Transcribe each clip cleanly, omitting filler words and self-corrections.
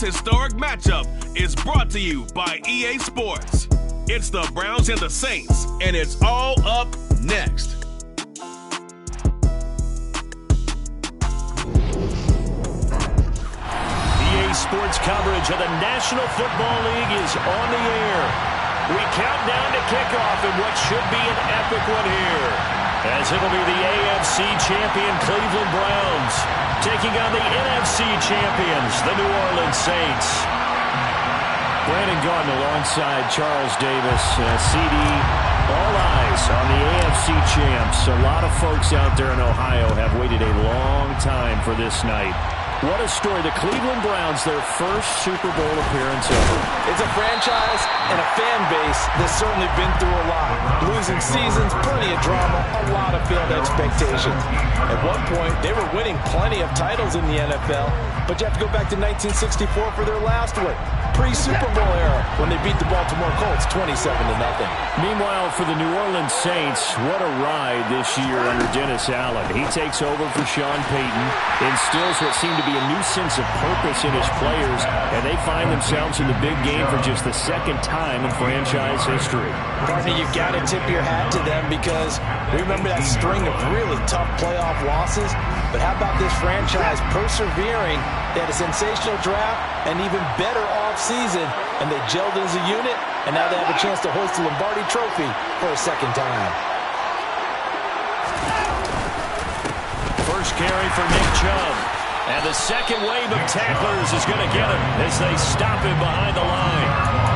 This historic matchup is brought to you by EA Sports. It's the Browns and the Saints, and it's all up next. EA Sports coverage of the National Football League is on the air. We count down to kickoff in what should be an epic one here, as it'll be the AFC champion Cleveland Browns taking on the NFC champions, the New Orleans Saints. Brandon Gaudin alongside Charles Davis, CD. All eyes on the AFC champs. A lot of folks out there in Ohio have waited a long time for this night. What a story. The Cleveland Browns, their first Super Bowl appearance ever. It's a franchise and a fan base that's certainly been through a lot. Losing seasons, plenty of drama, a lot of failed expectations. At one point, they were winning plenty of titles in the NFL, but you have to go back to 1964 for their last one. Pre-Super Bowl era when they beat the Baltimore Colts 27-0. Meanwhile, for the New Orleans Saints, what a ride this year under Dennis Allen. He takes over for Sean Payton, instills what seemed to be a new sense of purpose in his players, and they find themselves in the big game for just the second time in franchise history. Partner, you've got to tip your hat to them because we remember that string of really tough playoff losses, but how about this franchise persevering? They had a sensational draft, an even better offseason, and they gelled as a unit, and now they have a chance to hoist the Lombardi Trophy for a second time. First carry for Nick Chubb. And the second wave of tacklers is going to get him as they stop him behind the line.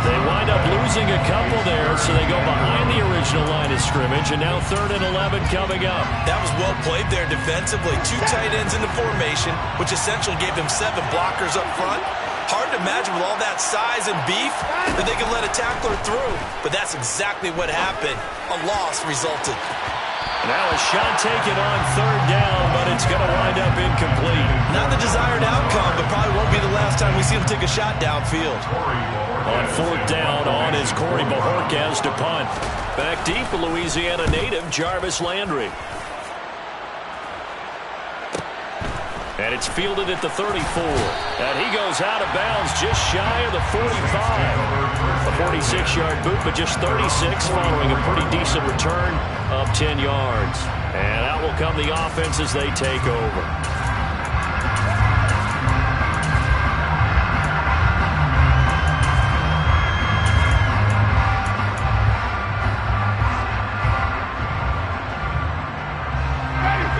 They wind up losing a couple there, so they go behind the original line of scrimmage, and now 3rd and 11 coming up. That was well played there defensively. 2 tight ends in the formation, which essentially gave them 7 blockers up front. Hard to imagine with all that size and beef that they could let a tackler through, but that's exactly what happened. A loss resulted. Now a shot taken on 3rd down, but it's going to wind up incomplete. Not the desired outcome, but probably won't be the last time we see him take a shot downfield. On 4th down, on is Corey Bajorquez to punt. Back deep, a Louisiana native, Jarvis Landry. And it's fielded at the 34. And he goes out of bounds just shy of the 45. A 46-yard boot, but just 36 following a pretty decent return of 10 yards. And out will come the offense as they take over.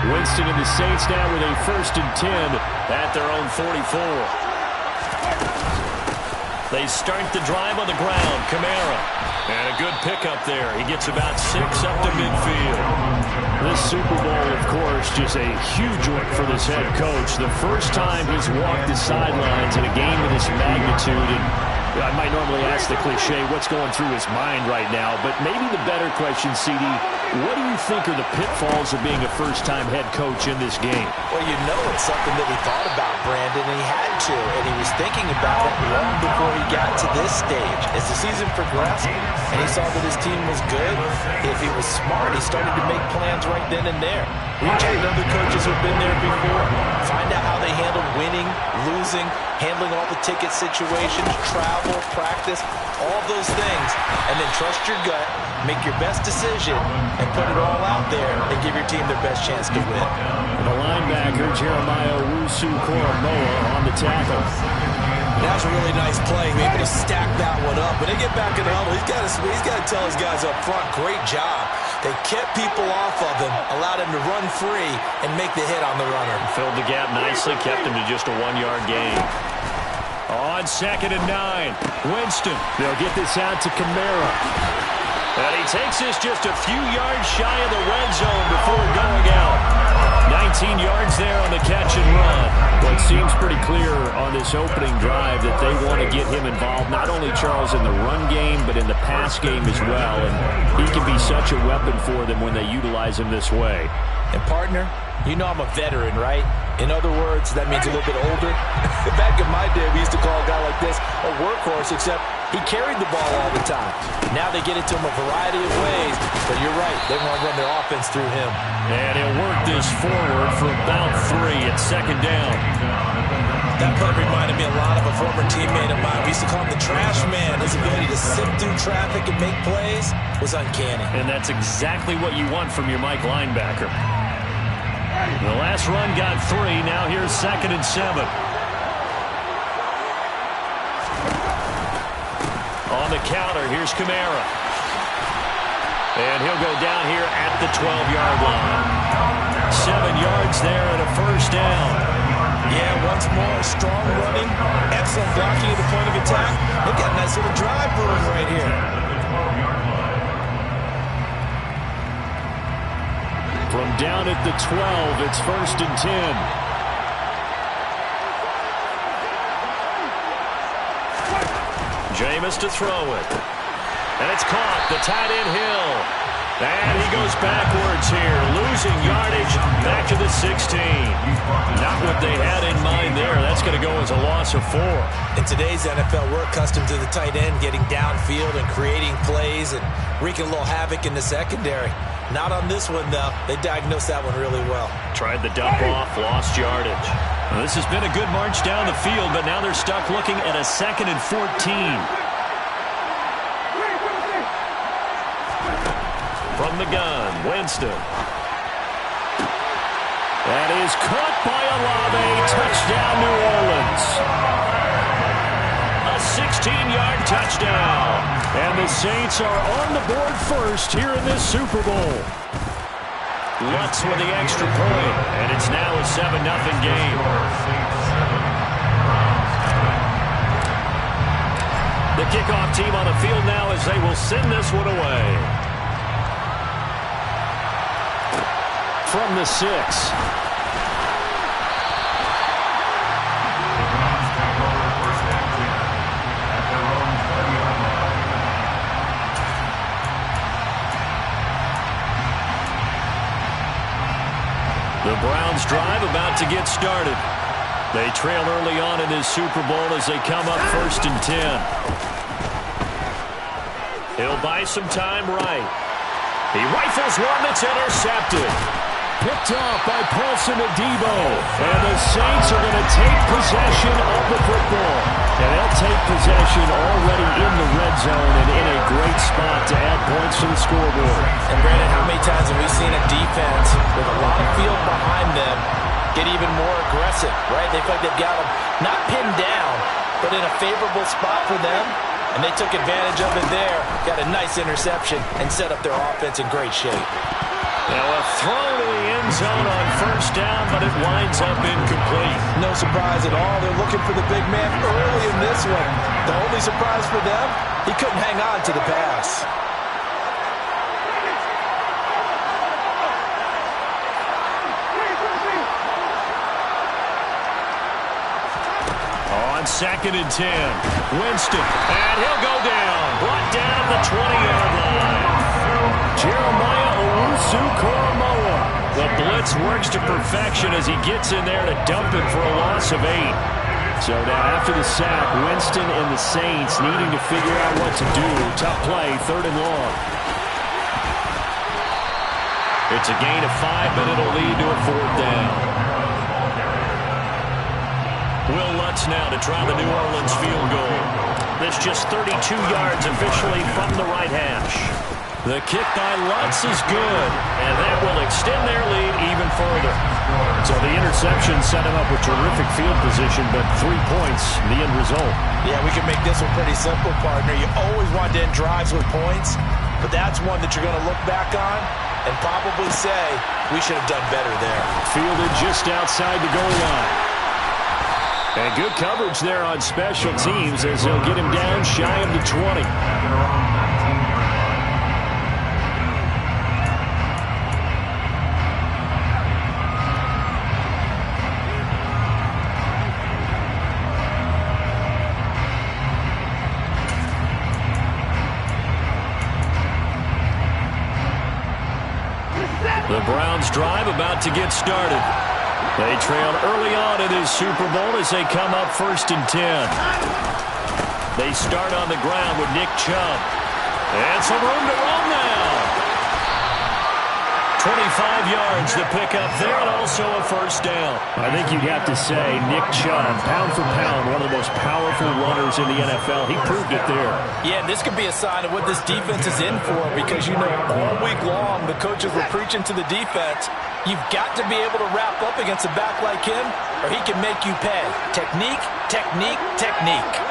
Winston and the Saints now with a 1st and 10 at their own 44. They start the drive on the ground. Kamara. And a good pickup there. He gets about 6 up to midfield. This Super Bowl, of course, just a huge one for this head coach. The first time he's walked the sidelines in a game of this magnitude. And I might normally ask the cliche, what's going through his mind right now? But maybe the better question, CD, what do you think are the pitfalls of being a first-time head coach in this game? Well, you know it's something that he thought about, Brandon, and he had to, and he was thinking about it long before he got to this stage. As the season progressed and he saw that his team was good, if he was smart, he started to make plans right then and there. Reach out to other coaches who've been there before. Find out how they handle winning, losing, handling all the ticket situations, travel, practice, all those things. And then trust your gut, make your best decision, and put it all out there and give your team their best chance to win. The linebacker, Jeremiah Owusu-Koramoah, on the tackle. That was a really nice play. He was able to stack that one up. When they get back in the huddle, he's got to tell his guys up front, great job. They kept people off of him, allowed him to run free, and make the hit on the runner. Filled the gap nicely, kept him to just a 1-yard gain. On 2nd and 9, Winston. They'll get this out to Kamara. And he takes this just a few yards shy of the red zone before going out. 19 yards there on the catch and run. Well, it seems pretty clear on this opening drive that they want to get him involved, not only, Charles, in the run game, but in the pass game as well. And he can be such a weapon for them when they utilize him this way. And, partner, you know I'm a veteran, right? In other words, that means a little bit older. Back in my day, we used to call a guy like this a workhorse, except he carried the ball all the time. Now they get it to him a variety of ways, but you're right, they want to run their offense through him. And he'll work this forward for about 3 at 2nd down. That play reminded me a lot of a former teammate of mine. We used to call him the trash man. His ability to sift through traffic and make plays was uncanny. And that's exactly what you want from your Mike linebacker. The last run got 3. Now here's 2nd and 7. On the counter, here's Kamara. And he'll go down here at the 12-yard line. 7 yards there and a first down. Yeah, once more, strong running, excellent blocking at the point of attack. They've got a nice little drive brewing right here. From down at the 12, it's 1st and 10. Jameis to throw it. And it's caught. The tight end Hill. And he goes backwards here. Losing yardage back to the 16. Not what they had in mind there. That's going to go as a loss of 4. In today's NFL, we're accustomed to the tight end getting downfield and creating plays and wreaking a little havoc in the secondary. Not on this one, though. They diagnosed that one really well. Tried the dump off, lost yardage. Well, this has been a good march down the field, but now they're stuck looking at a 2nd and 14. From the gun, Winston. That is caught by Olave. Touchdown, New Orleans. A 16-yard touchdown. And the Saints are on the board first here in this Super Bowl. Lutz with the extra point, and it's now a 7-0 game. The kickoff team on the field now as they will send this one away. From the 6. The Browns drive about to get started. They trail early on in this Super Bowl as they come up 1st and 10. He'll buy some time right. He rifles one that's intercepted. Picked off by Paulson Adebo. And the Saints are going to take possession of the football. And they'll take possession already in the red zone and in a great spot to add points to the scoreboard. And Brandon, how many times have we seen a defense with a lot of field behind them get even more aggressive, right? They feel like they've got them not pinned down, but in a favorable spot for them. And they took advantage of it there, got a nice interception, and set up their offense in great shape. Now a throw to the end zone on 1st down, but it winds up incomplete. No surprise at all. They're looking for the big man early in this one. The only surprise for them, he couldn't hang on to the pass. On 2nd and 10, Winston, and he'll go down. Brought down at the 20-yard line. Jeremiah Owusu-Koramoah. The blitz works to perfection as he gets in there to dump him for a loss of 8. So now after the sack, Winston and the Saints needing to figure out what to do. Tough play, 3rd and long. It's a gain of 5, but it'll lead to a 4th down. Will Lutz now to try the New Orleans field goal. This just 32 yards officially from the right hash. The kick by Lutz is good, and that will extend their lead even further. So the interception set him up with terrific field position, but 3 points, the end result. Yeah, we can make this one pretty simple, partner. You always want to end drives with points, but that's one that you're going to look back on and probably say, we should have done better there. Fielded just outside the goal line. And good coverage there on special teams as they'll get him down shy of the 20. The Browns drive about to get started. They trail early on in this Super Bowl as they come up 1st and 10. They start on the ground with Nick Chubb. And some room to run now. 25 yards to pick up there, and also a first down. I think you'd have to say Nick Chubb, pound for pound, one of the most powerful runners in the NFL. He proved it there. Yeah, and this could be a sign of what this defense is in for, because, all week long the coaches were preaching to the defense, you've got to be able to wrap up against a back like him, or he can make you pay. Technique, technique, technique.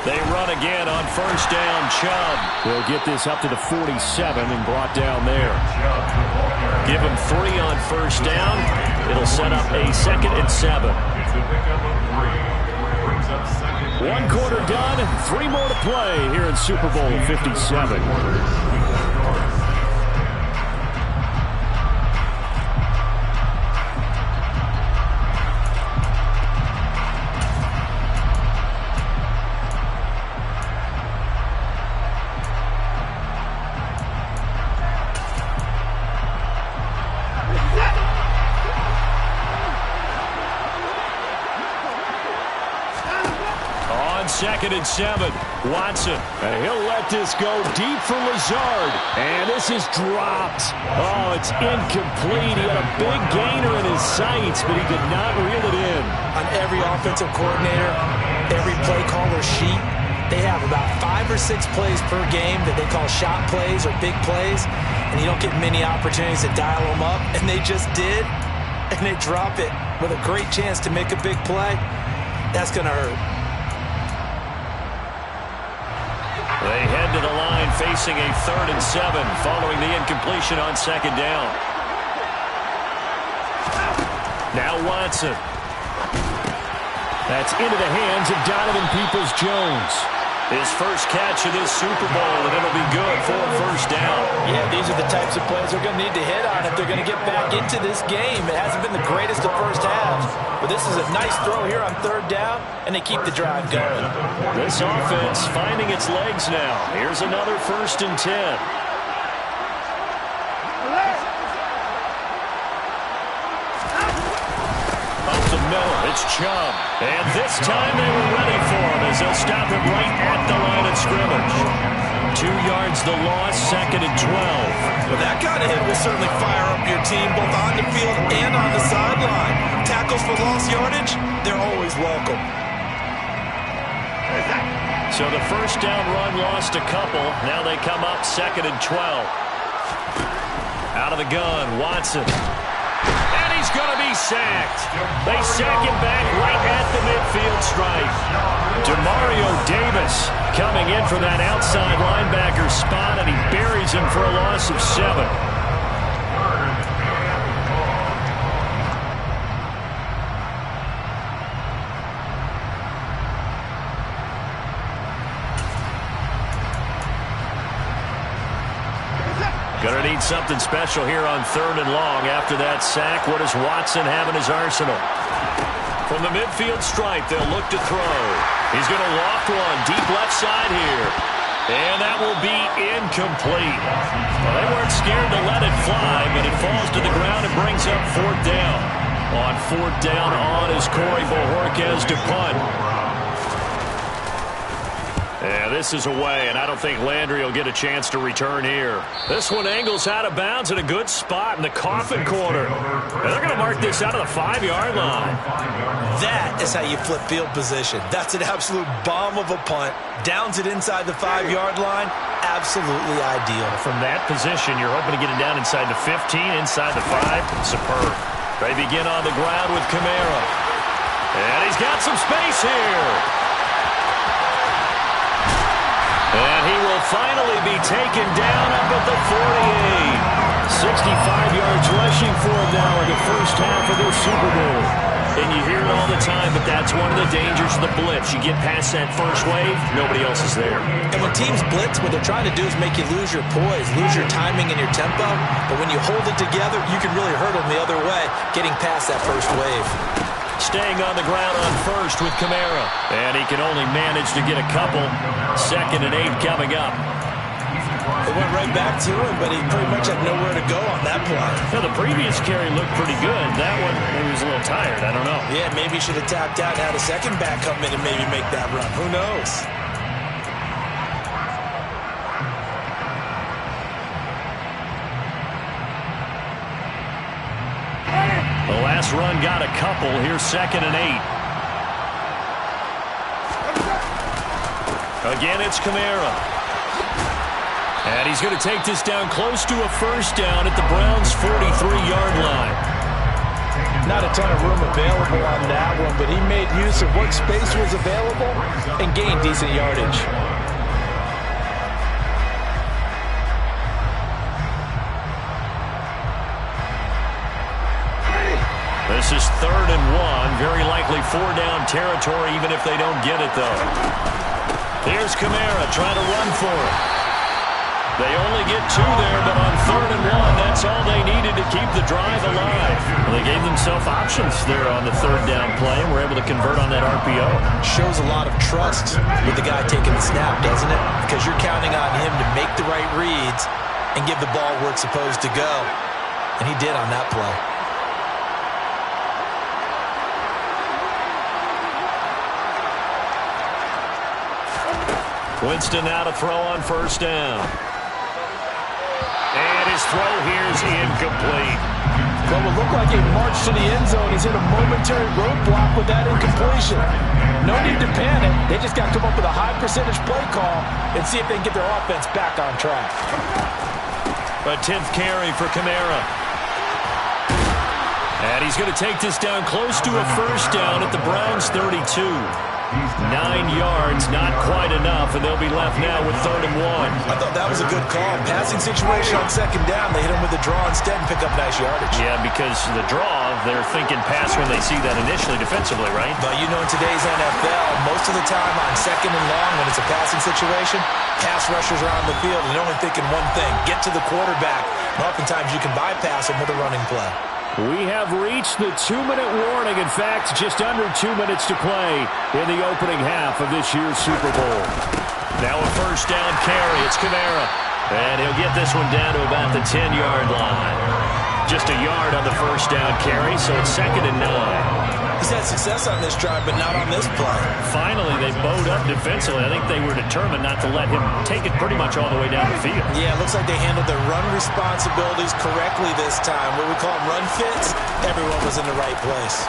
They run again on first down. Chubb will get this up to the 47 and brought down there. Give him 3 on first down. It'll set up a 2nd and 7. 1 quarter done, 3 more to play here in Super Bowl 57. Second and 7. Watson. And he'll let this go deep for Lazard. And this is dropped. Oh, it's incomplete. He had a big gainer in his sights, but he did not reel it in. On every offensive coordinator, every play caller sheet, they have about 5 or 6 plays per game that they call shot plays or big plays, and you don't get many opportunities to dial them up, and they just did, and they drop it with a great chance to make a big play. That's going to hurt. They head to the line facing a 3rd and 7 following the incompletion on 2nd down. Now Watson. That's into the hands of Donovan Peoples-Jones. His first catch of this Super Bowl, and it'll be good for a first down. Yeah, these are the types of plays they're going to need to hit on if they're going to get back into this game. It hasn't been the greatest of first halves, but this is a nice throw here on 3rd down, and they keep the drive going. This offense finding its legs now. Here's another 1st and 10. Up the middle, it's Chubb. And this time they were ready for him as they'll stop him right at the line of scrimmage. 2 yards the loss, 2nd and 12. Well, that kind of hit will certainly fire up your team both on the field and on the sideline. Tackles for lost yardage, they're always welcome. So the first down run lost a couple. Now they come up 2nd and 12. Out of the gun, Watson. And he's going to be sacked. They sack him back right at the midfield stripe. Demario Davis coming in from that outside linebacker spot, and he buries him for a loss of 7. Gonna need something special here on 3rd and long. After that sack, what does Watson have in his arsenal? From the midfield stripe, they'll look to throw. He's gonna loft one deep left side here. And that will be incomplete. Well, they weren't scared to let it fly, but it falls to the ground and brings up 4th down. On 4th down on is Corey Bojorquez to punt. Yeah, this is away, and I don't think Landry will get a chance to return here. This one angles out of bounds in a good spot in the coffin corner. And they're going to mark this out of the 5-yard line. That is how you flip field position. That's an absolute bomb of a punt. Downs it inside the 5-yard line. Absolutely ideal. From that position, you're hoping to get it down inside the 15, inside the 5. Superb. They begin on the ground with Kamara. And he's got some space here. And he will finally be taken down up at the 48. 65 yards rushing for him now in the first half of this Super Bowl. And you hear it all the time, but that's one of the dangers of the blitz. You get past that first wave, nobody else is there. And when teams blitz, what they're trying to do is make you lose your poise, lose your timing and your tempo. But when you hold it together, you can really hurt them the other way, getting past that first wave. Staying on the ground on first with Kamara. And he can only manage to get a couple. 2nd and 8 coming up. It went right back to him, but he pretty much had nowhere to go on that play. Now, the previous carry looked pretty good. That one, he was a little tired. I don't know. Yeah, maybe he should have tapped out and had a second back come in and maybe make that run. Who knows? got a couple. Here's 2nd and 8. Again, it's Kamara. And he's going to take this down close to a first down at the Browns' 43-yard line. Not a ton of room available on that one, but he made use of what space was available and gained decent yardage. This is 3rd and 1. Very likely 4-down territory, even if they don't get it, though. Here's Kamara trying to run for it. They only get 2 there, but on 3rd and 1, that's all they needed to keep the drive alive. Well, they gave themselves options there on the 3rd down play and were able to convert on that RPO. Shows a lot of trust with the guy taking the snap, doesn't it? Because you're counting on him to make the right reads and give the ball where it's supposed to go. And he did on that play. Winston now to throw on 1st down. And his throw here is incomplete. What would look like a march to the end zone is in a momentary roadblock with that incompletion. No need to panic. They just got to come up with a high percentage play call and see if they can get their offense back on track. A 10th carry for Kamara. And he's going to take this down close to a first down at the Browns' 32. 9 yards, not quite enough, and they'll be left now with 3rd and 1. I thought that was a good call. Passing situation on 2nd down. They hit him with a draw instead and pick up nice yardage. Yeah, because the draw, they're thinking pass when they see that initially defensively, right? But you know, in today's NFL, most of the time on 2nd and long, when it's a passing situation, pass rushers are on the field and they're only thinking one thing, get to the quarterback. And oftentimes you can bypass them with a running play. We have reached the 2-minute warning. In fact, just under 2 minutes to play in the opening half of this year's Super Bowl. Now a 1st down carry. It's Kamara. And he'll get this one down to about the 10-yard line. Just a yard on the 1st down carry, so it's 2nd and 9. He's had success on this drive, but not on this play. Finally, they bowed up defensively. I think they were determined not to let him take it pretty much all the way down the field. Yeah, it looks like they handled their run responsibilities correctly this time. What we call them run fits, everyone was in the right place.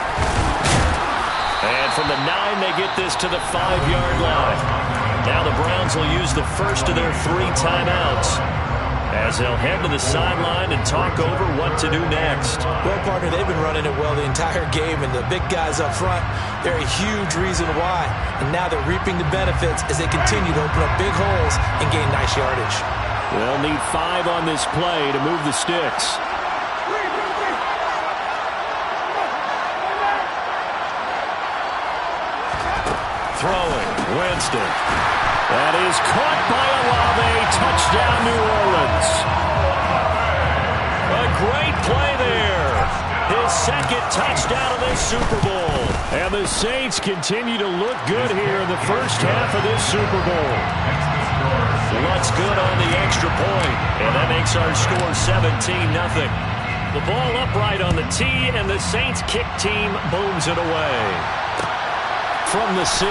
And from the 9, they get this to the 5-yard line. Now the Browns will use the first of their 3 timeouts as they'll head to the sideline and talk over what to do next. Well, partner, they've been running it well the entire game, and the big guys up front, they're a huge reason why. And now they're reaping the benefits as they continue to open up big holes and gain nice yardage. They'll need 5 on this play to move the sticks. Throwing, Winston. That is caught by Olave. Touchdown, New Orleans. A great play there. His 2nd touchdown of this Super Bowl. And the Saints continue to look good here in the first half of this Super Bowl. What's good on the extra point? And that makes our score 17-0. The ball upright on the tee, and the Saints kick team booms it away. From the 6.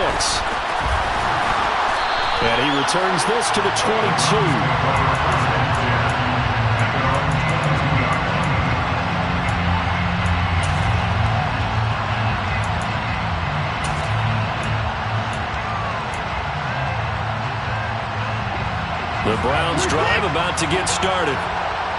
And he returns this to the 22. The Browns drive about to get started.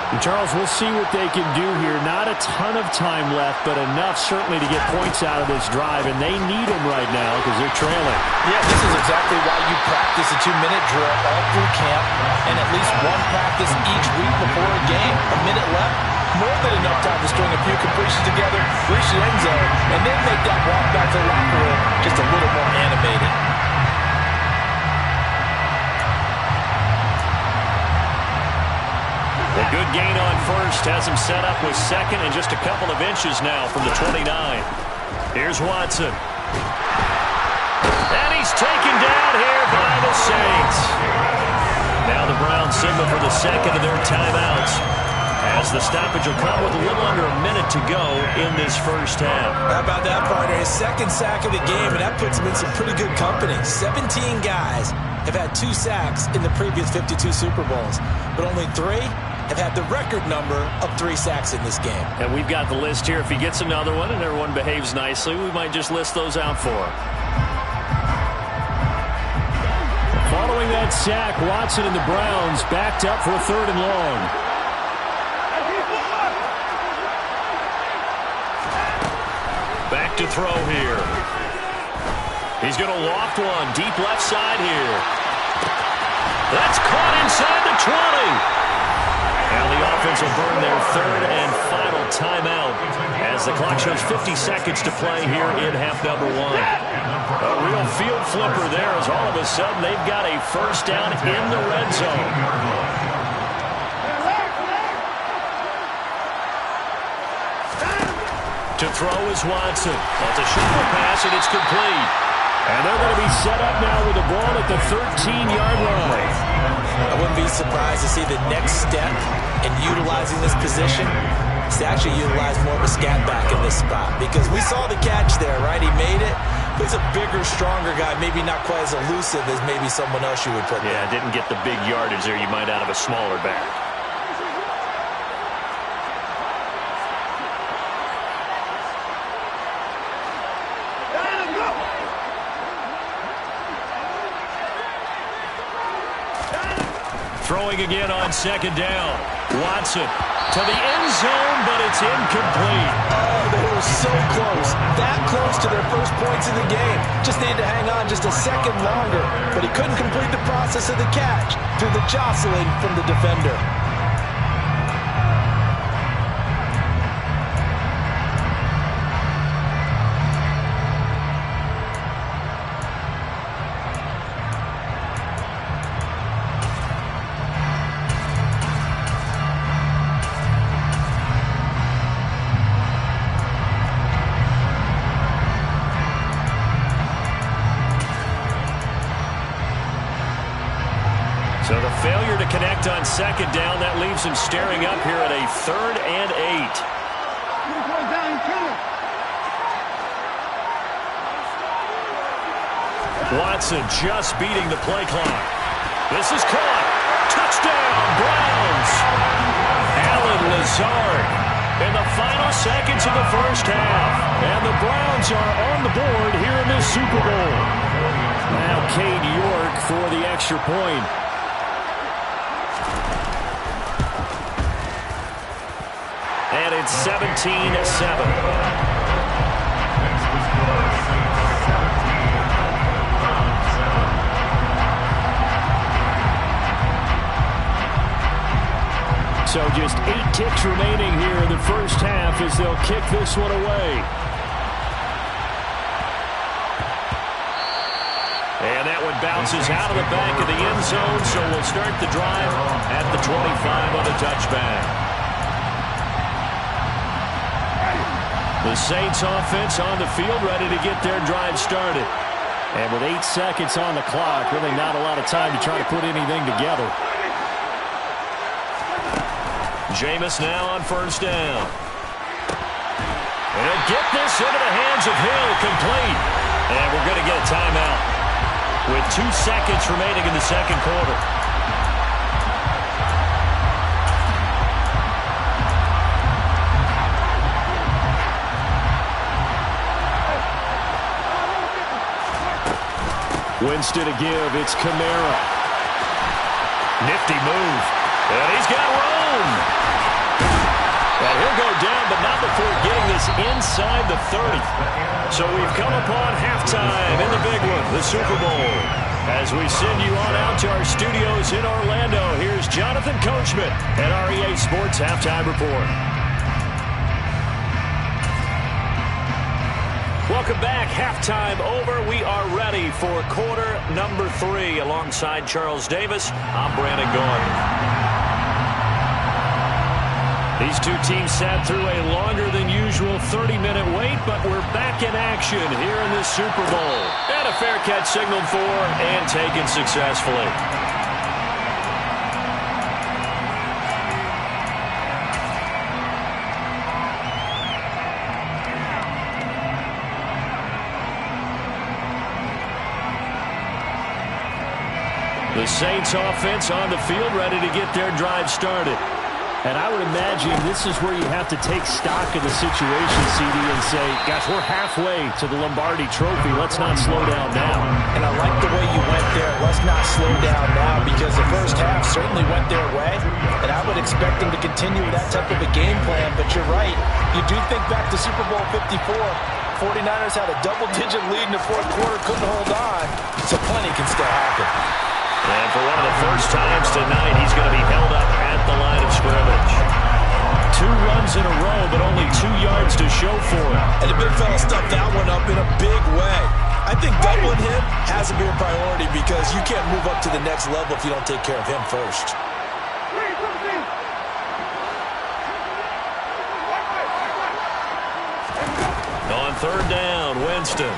And Charles, we'll see what they can do here. Not a ton of time left, but enough certainly to get points out of this drive, and they need them right now because they're trailing. Yeah, this is exactly why you practice a 2-minute drill all through camp and at least one practice each week before a game. A minute left, more than enough time to string a few completions together, reach the end zone, and then make that walk back to the locker room just a little more animated. A good gain on first has him set up with 2nd and just a couple of inches now from the 29. Here's Watson. And he's taken down here by the Saints. Now the Browns signal for the 2nd of their timeouts, as the stoppage will come with a little under a minute to go in this first half. How about that, partner? His 2nd sack of the game, and that puts him in some pretty good company. 17 guys have had 2 sacks in the previous 52 Super Bowls, but only 3 have had the record number of 3 sacks in this game. And we've got the list here. If he gets another one and everyone behaves nicely, we might just list those out for him. Following that sack, Watson and the Browns backed up for a 3rd and long. Back to throw here. He's going to loft one. Deep left side here. That's caught inside the 20. And the offense will burn their 3rd and final timeout as the clock shows 50 seconds to play here in half number 1. A real field flipper there as all of a sudden they've got a first down in the red zone. To throw is Watson. That's a shoulder pass, and it's complete. And they're going to be set up now with the ball at the 13-yard line. I wouldn't be surprised to see the next step in utilizing this position is to actually utilize more of a scat back in this spot. Because we saw the catch there, right? He made it. He's a bigger, stronger guy, maybe not quite as elusive as maybe someone else you would put there. Yeah, didn't get the big yardage there you might out of a smaller back. Throwing again on 2nd down. Watson to the end zone, but it's incomplete. Oh, they were so close. That close to their first points in the game. Just needed to hang on just a second longer, but he couldn't complete the process of the catch through the jostling from the defender. So the failure to connect on 2nd down, that leaves him staring up here at a 3rd and 8. Watson just beating the play clock. This is caught. Touchdown, Browns. Allen Lazard in the final seconds of the first half. And the Browns are on the board here in this Super Bowl. Now Cade York for the extra point. And it's 17-7. So just 8 ticks remaining here in the first half as they'll kick this one away. And that one bounces out of the back of the end zone, so we'll start the drive at the 25 on the touchback. The Saints offense on the field ready to get their drive started. And with 8 seconds on the clock, really not a lot of time to try to put anything together. Jameis now on 1st down. And he'll get this into the hands of Hill, complete. And we're going to get a timeout with 2 seconds remaining in the 2nd quarter. Winston to give. It's Kamara. Nifty move. And he's got room. And he'll go down, but not before getting this inside the 30. So we've come upon halftime in the big one, the Super Bowl. As we send you on out to our studios in Orlando, here's Jonathan Coachman at our EA Sports Halftime Report. Welcome back. Halftime over. We are ready for quarter number 3. Alongside Charles Davis, I'm Brandon Gordon. These two teams sat through a longer than usual 30-minute wait, but we're back in action here in this Super Bowl. And a fair catch signaled for and taken successfully. The Saints offense on the field ready to get their drive started. And I would imagine this is where you have to take stock of the situation, CD, and say, gosh, we're halfway to the Lombardi Trophy. Let's not slow down now. And I like the way you went there. Let's not slow down now, because the first half certainly went their way, and I would expect them to continue with that type of a game plan. But you're right. You do think back to Super Bowl 54. 49ers had a double-digit lead in the fourth quarter, couldn't hold on, so plenty can still happen. And for one of the first times tonight, he's going to be held up at the line of scrimmage. 2 runs in a row, but only 2 yards to show for it. And the big fella stuffed that one up in a big way. I think doubling him has to be a priority, because you can't move up to the next level if you don't take care of him first. On third down, Winston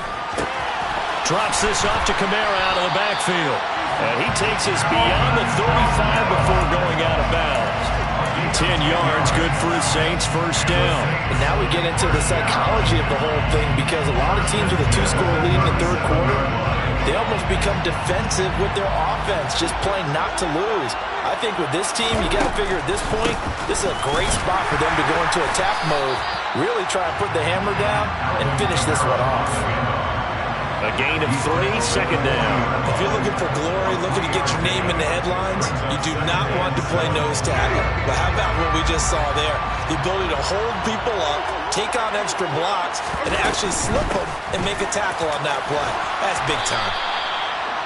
drops this off to Kamara out of the backfield. And he takes us beyond the 35 before going out of bounds. 10 yards, good for his Saints, first down. And now we get into the psychology of the whole thing, because a lot of teams with a 2-score lead in the third quarter, they almost become defensive with their offense, just playing not to lose. I think with this team, you got to figure at this point, this is a great spot for them to go into attack mode, really try and put the hammer down and finish this one off. A gain of 3, second down. If you're looking for glory, looking to get your name in the headlines, you do not want to play nose tackle. But how about what we just saw there? The ability to hold people up, take on extra blocks, and actually slip them and make a tackle on that play. That's big time.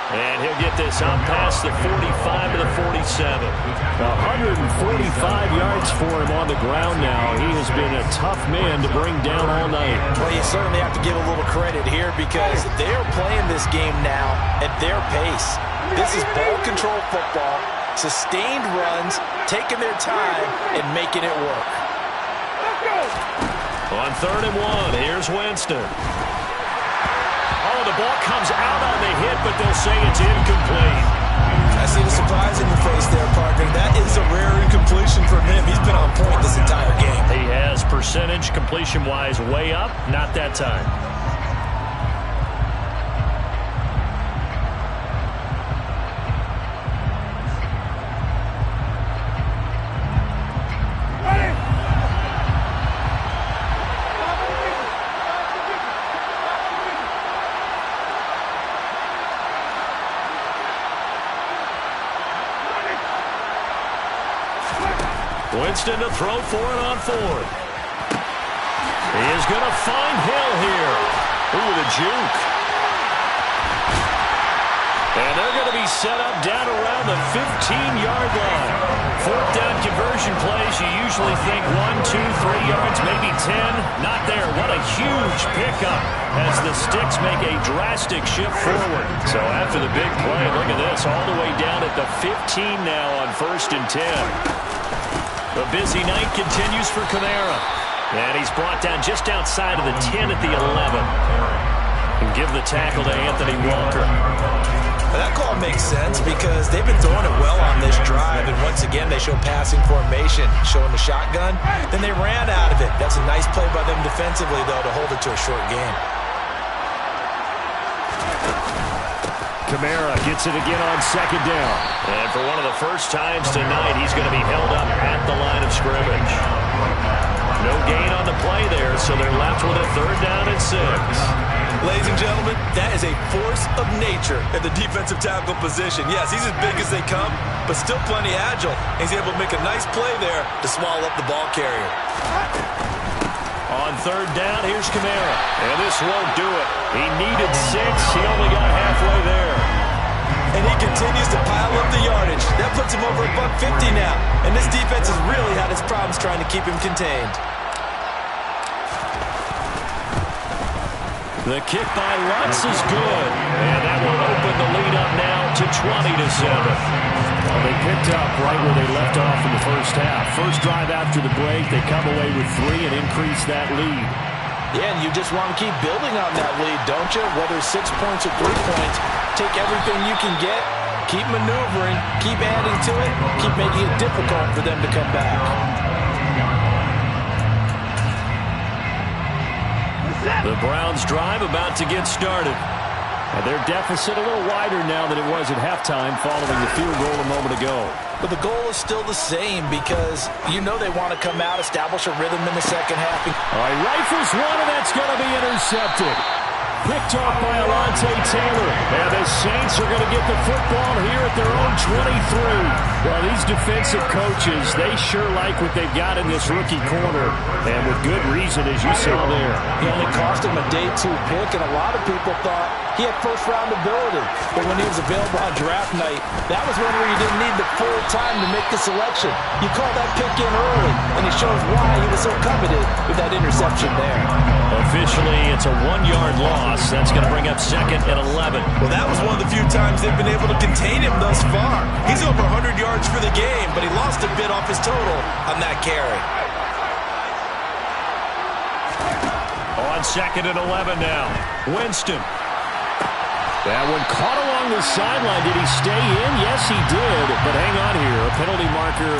And he'll get this out past the 45 to the 47. 145 yards for him on the ground now. He has been a tough man to bring down all night. Well, you certainly have to give a little credit here, because they're playing this game now at their pace. This is ball control football, sustained runs, taking their time, and making it work. On third and 1, here's Winston. Oh, the ball comes out on the hit, but they'll say it's incomplete. I see the surprise in your face there, partner. That is a rare incompletion from him. He's been on point this entire game. He has percentage completion-wise way up, not that time. Winston to throw for it on 4th. He is going to find Hill here. Ooh, the juke. And they're going to be set up down around the 15-yard line. 4th down conversion plays, you usually think 1, 2, 3 yards, maybe 10. Not there. What a huge pickup as the Sticks make a drastic shift forward. So after the big play, look at this, all the way down at the 15 now on 1st and 10. The busy night continues for Kamara. And he's brought down just outside of the 10 at the 11. And give the tackle to Anthony Walker. That call makes sense, because they've been throwing it well on this drive, and once again they show passing formation, showing the shotgun. Then they ran out of it. That's a nice play by them defensively, though, to hold it to a short game. Kamara gets it again on 2nd down. And for one of the first times tonight, he's going to be held up at the line of scrimmage. No gain on the play there, so they're left with a 3rd down and 6. Ladies and gentlemen, that is a force of nature at the defensive tackle position. Yes, he's as big as they come, but still plenty agile. He's able to make a nice play there to swallow up the ball carrier. On 3rd down, here's Kamara. And this won't do it. He needed 6. He only got halfway there. And he continues to pile up the yardage. That puts him over $150 now. And this defense has really had its problems trying to keep him contained. The kick by Lutz is good. And that will open the lead up now to 20-7. Well, they picked up right where they left off in the first half. First drive after the break, they come away with 3 and increase that lead. Yeah, and you just want to keep building on that lead, don't you? Whether 6 points or 3 points, take everything you can get, keep maneuvering, keep adding to it, keep making it difficult for them to come back. The Browns drive about to get started. And their deficit a little wider now than it was at halftime following the field goal a moment ago. But the goal is still the same because you know they want to come out, establish a rhythm in the second half. All right, rifles one, and that's going to be intercepted. Picked off by Alontae Taylor. And the Saints are going to get the football here at their own 23. Well, these defensive coaches, they sure like what they've got in this rookie corner. And with good reason, as you saw there. He only cost him a day 2 pick, and a lot of people thought he had first-round ability. But when he was available on draft night, that was one where you didn't need the full time to make the selection. You call that pick in early, and it shows why he was so coveted with that interception there. Officially, it's a 1-yard loss. That's going to bring up 2nd and 11. Well, that was one of the few times they've been able to contain him thus far. He's over 100 yards for the game, but he lost a bit off his total on that carry. On 2nd and 11 now. Winston. That one caught along the sideline. Did he stay in? Yes, he did. But hang on here. A penalty marker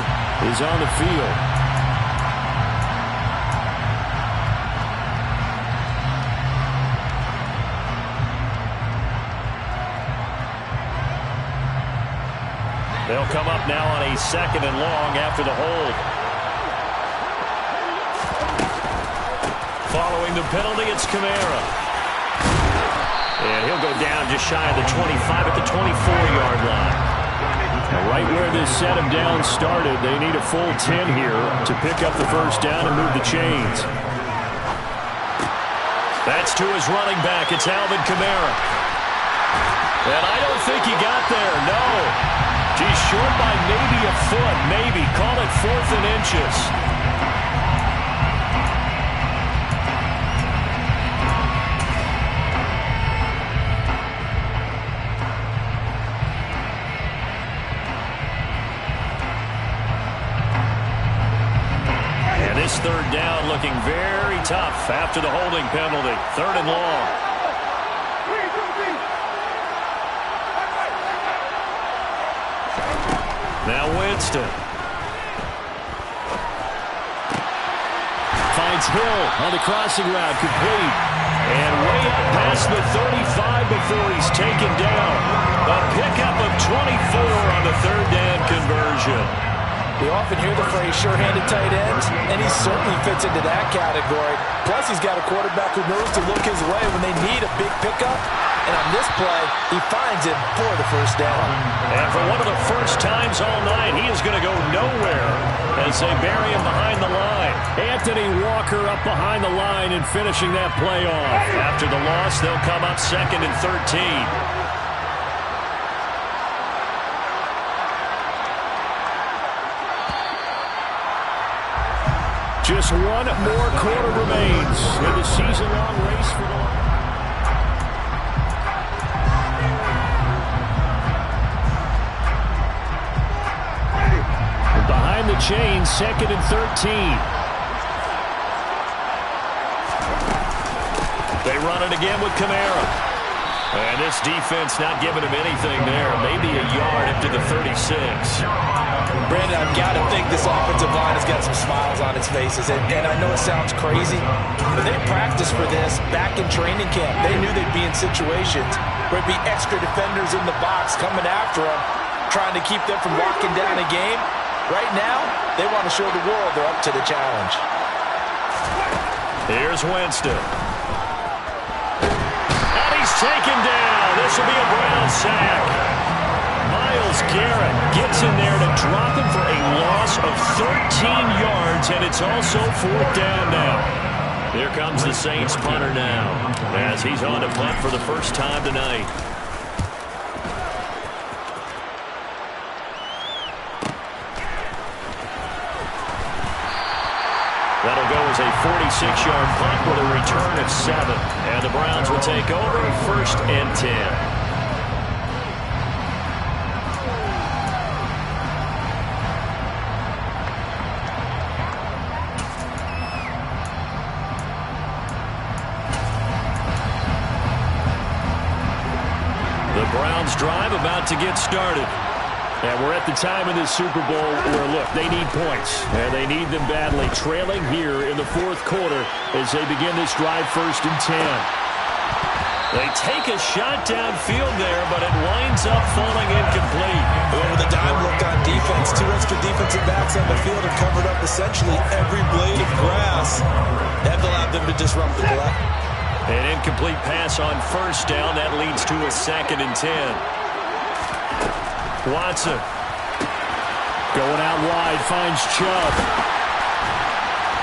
is on the field. They'll come up now on a 2nd and long after the hold. Following the penalty, it's Kamara. And he'll go down just shy of the 25 at the 24-yard line. Now right where this set of downs started, they need a full 10 here to pick up the first down and move the chains. That's to his running back. It's Alvin Kamara. And I don't think he got there, no. He's short by maybe a foot, maybe. Call it 4th and inches. And this 3rd down looking very tough after the holding penalty. 3rd and long. Now Winston. Finds Hill on the crossing route, complete. And way up past the 35 before he's taken down. A pickup of 24 on the 3rd down conversion. We often hear the phrase sure-handed tight ends, and he certainly fits into that category. Plus, he's got a quarterback who knows to look his way when they need a big pickup. And on this play, he finds it for the first down. And for one of the first times all night, he is going to go nowhere as they bury him behind the line. Anthony Walker up behind the line and finishing that play off. After the loss, they'll come up 2nd and 13. Just one more quarter remains in the season-long race for the... Behind the chains, 2nd and 13. They run it again with Kamara. And this defense not giving him anything there. Maybe a yard up to the 36. Brandon, I've got to think this offensive line has got some smiles on its faces. And I know it sounds crazy, but they practiced for this back in training camp. They knew they'd be in situations where it'd be extra defenders in the box coming after them, trying to keep them from locking down a game. Right now, they want to show the world they're up to the challenge. Here's Winston. And he's taken down. This will be a Brown sack. Myles Garrett gets in there to drop him for a loss of 13 yards, and it's also 4th down now. Here comes the Saints punter now as he's on to punt for the first time tonight. That'll go as a 46-yard punt with a return of 7. And the Browns will take over 1st and 10. The Browns drive about to get started. And we're at the time in this Super Bowl where, look, they need points. And they need them badly. Trailing here in the 4th quarter as they begin this drive 1st and 10. They take a shot downfield there, but it winds up falling incomplete. Well, with a dime look on defense, 2 extra defensive backs on the field have covered up essentially every blade of grass. That allowed them to disrupt the play. An incomplete pass on first down. That leads to a 2nd and 10. Watson going out wide, finds Chubb.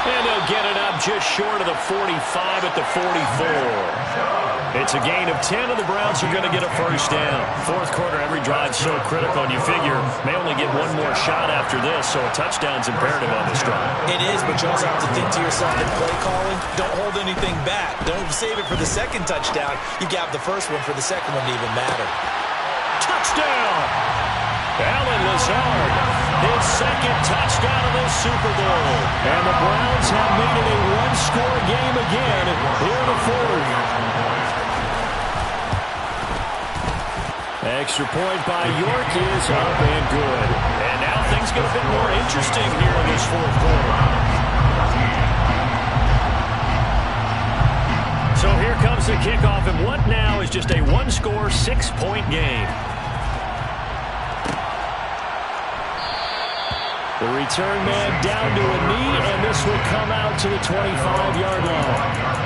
And they'll get it up just short of the 45 at the 44. It's a gain of 10, and the Browns are going to get a first down. Fourth quarter, every drive so critical, and you figure may only get one more shot after this, so a touchdown's imperative on this drive. It is, but you also have to think to yourself in play calling, don't hold anything back. Don't save it for the second touchdown. You got the first one for the second one to even matter. Touchdown! Allen Lazard, his 2nd touchdown of this Super Bowl. And the Browns have made it a one-score game again here in the 4th. Extra point by York is up and good. And now things get a bit more interesting here in this 4th quarter. So here comes the kickoff, and what now is just a one-score, 6-point game. The return man down to a knee, and this will come out to the 25-yard line.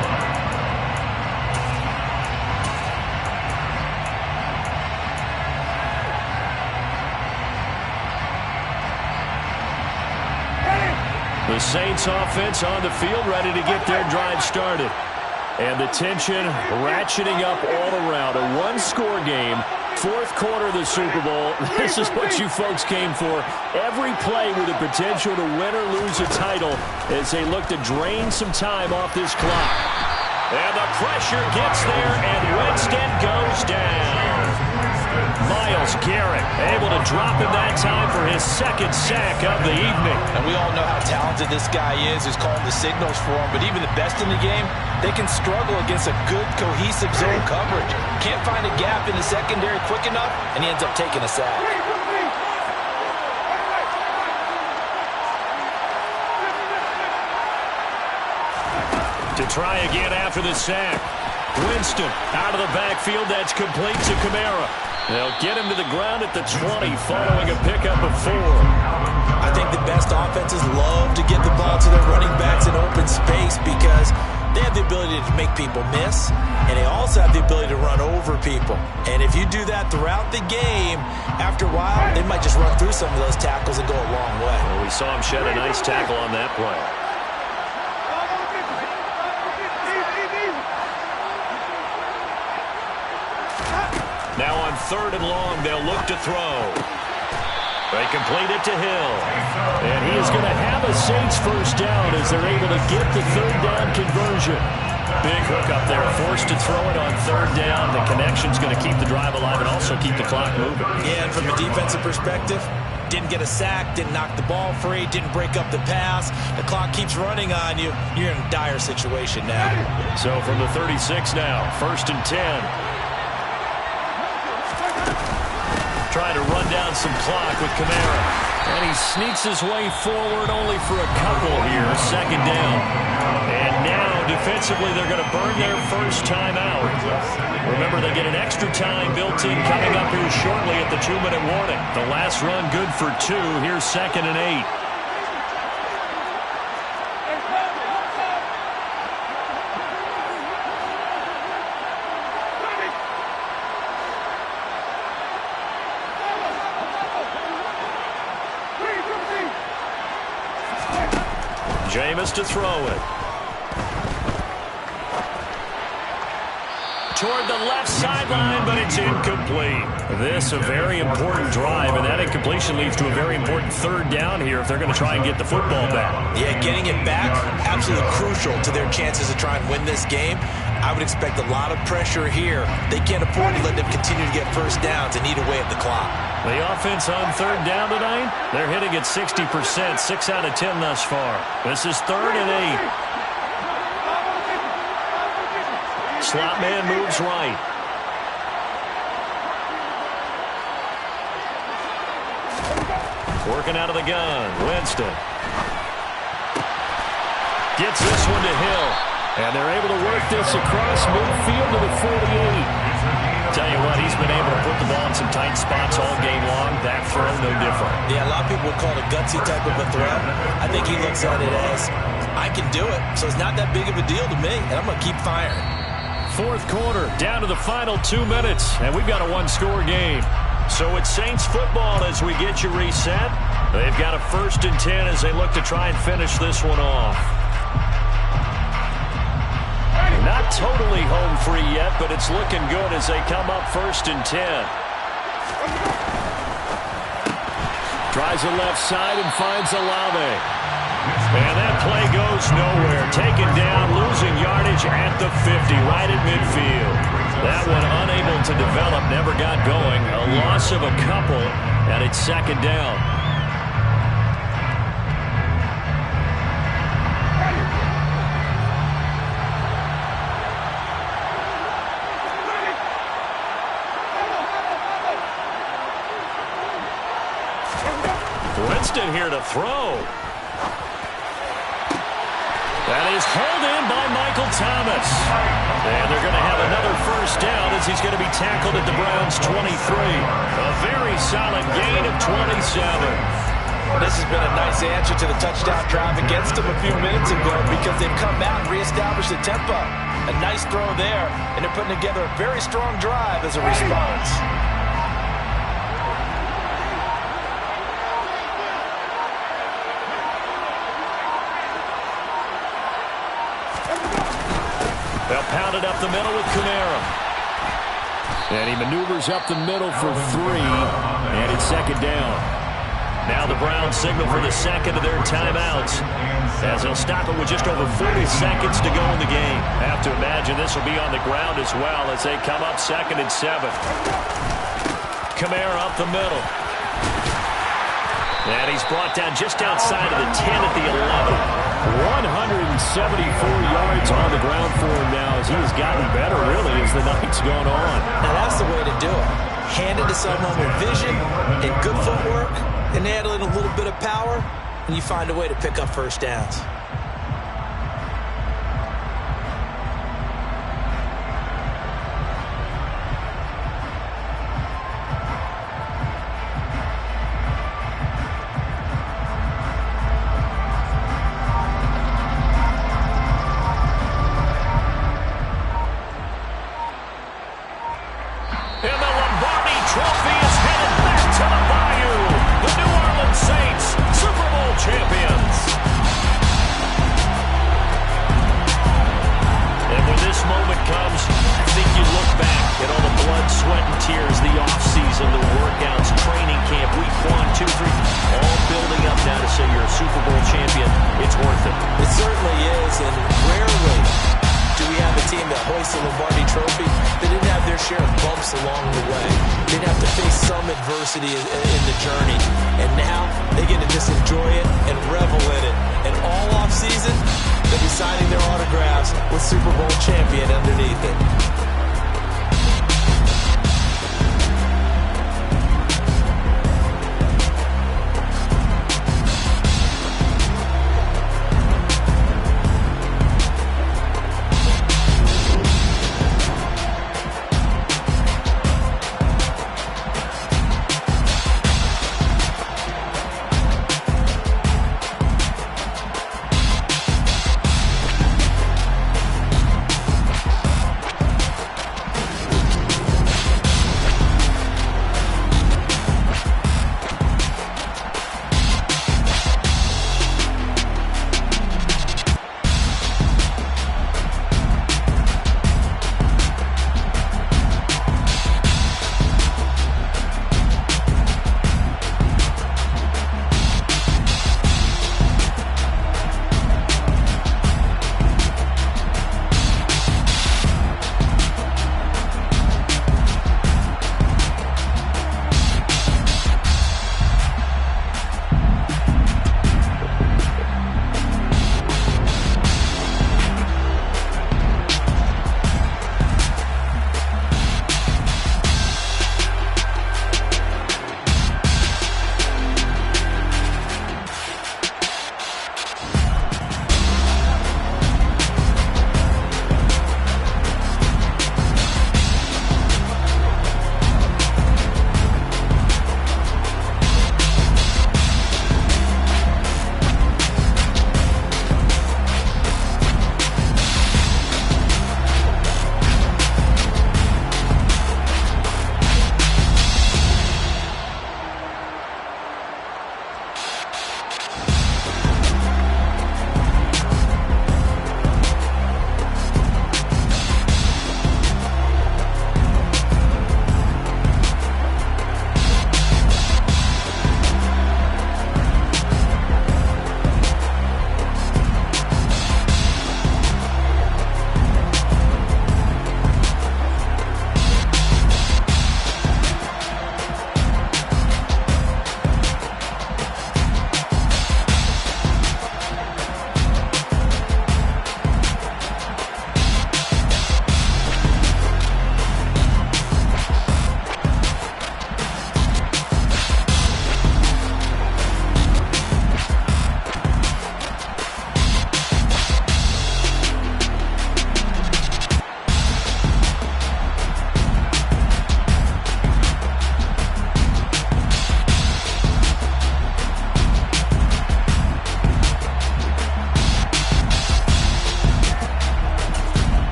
The Saints offense on the field ready to get their drive started. And the tension ratcheting up all around. A one-score game. 4th quarter of the Super Bowl. This is what you folks came for. Every play with the potential to win or lose a title as they look to drain some time off this clock. And the pressure gets there, and Winston goes down. Myles Garrett able to drop him that time for his 2nd sack of the evening. And we all know how talented this guy is, who's calling the signals for him. But even the best in the game, they can struggle against a good, cohesive zone coverage. Can't find a gap in the secondary quick enough, and he ends up taking a sack. To try again after the sack. Winston out of the backfield. That's complete to Kamara. They'll get him to the ground at the 20 following a pickup of 4. I think the best offenses love to get the ball to their running backs in open space because they have the ability to make people miss, and they also have the ability to run over people. And if you do that throughout the game, after a while, they might just run through some of those tackles and go a long way. Well, we saw him shed a nice tackle on that play. Now on 3rd and long, they'll look to throw. They complete it to Hill. And he is going to have a Saints first down as they're able to get the 3rd down conversion. Big hook up there, forced to throw it on 3rd down. The connection's going to keep the drive alive and also keep the clock moving. Yeah, and from a defensive perspective, didn't get a sack, didn't knock the ball free, didn't break up the pass. The clock keeps running on you. You're in a dire situation now. So from the 36 now, 1st and 10. Trying to run down some clock with Kamara. And he sneaks his way forward only for a couple here. 2nd down. And now, defensively, they're going to burn their first time out. Remember, they get an extra time built in coming up here shortly at the 2-minute warning. The last run good for 2. Here's 2nd and 8. Jameis to throw it. Toward the left sideline, but it's incomplete. This a very important drive, and that incompletion leads to a very important 3rd down here if they're going to try and get the football back. Yeah, getting it back, absolutely crucial to their chances to try and win this game. I would expect a lot of pressure here. They can't afford to let them continue to get first downs and eat away at the clock. The offense on 3rd down tonight, they're hitting at 60%, 6 out of 10 thus far. This is 3rd and 8. Slot man moves right. Working out of the gun, Winston. Gets this one to Hill. And they're able to work this across midfield to the 48. tight spots all game long. That throw, no different. Yeah, a lot of people would call it a gutsy type of a throw. I think he looks at it as, I can do it, so it's not that big of a deal to me, and I'm going to keep firing. Fourth quarter, down to the final 2 minutes, and we've got a one-score game. So it's Saints football as we get you reset. They've got a 1st and 10 as they look to try and finish this one off. Not totally home free yet, but it's looking good as they come up 1st and 10. Tries the left side and finds Olave. And that play goes nowhere. Taken down, losing yardage at the 50, right at midfield. That one unable to develop, never got going. A loss of a couple, and it's 2nd down. Winston here to throw. That is hauled in by Michael Thomas. And they're going to have another 1st down as he's going to be tackled at the Browns' 23. A very solid gain of 27. This has been a nice answer to the touchdown drive against them a few minutes ago because they've come out and reestablished the tempo. A nice throw there, and they're putting together a very strong drive as a response. They'll pound it up the middle with Kamara. And he maneuvers up the middle for 3, and it's 2nd down. Now the Browns signal for the 2nd of their timeouts as they'll stop it with just over 40 seconds to go in the game. Have to imagine this will be on the ground as well as they come up 2nd and 7. Kamara up the middle. And he's brought down just outside of the 10 at the 11. 174 yards on the ground for him now as he has gotten better, really, as the night's gone on. Now, that's the way to do it. Hand it to someone with vision and good footwork, and add in a little bit of power, and you find a way to pick up 1st downs. In the journey, and now they get to just enjoy it and revel in it. And all off season, they'll be signing their autographs with Super Bowl champion underneath it.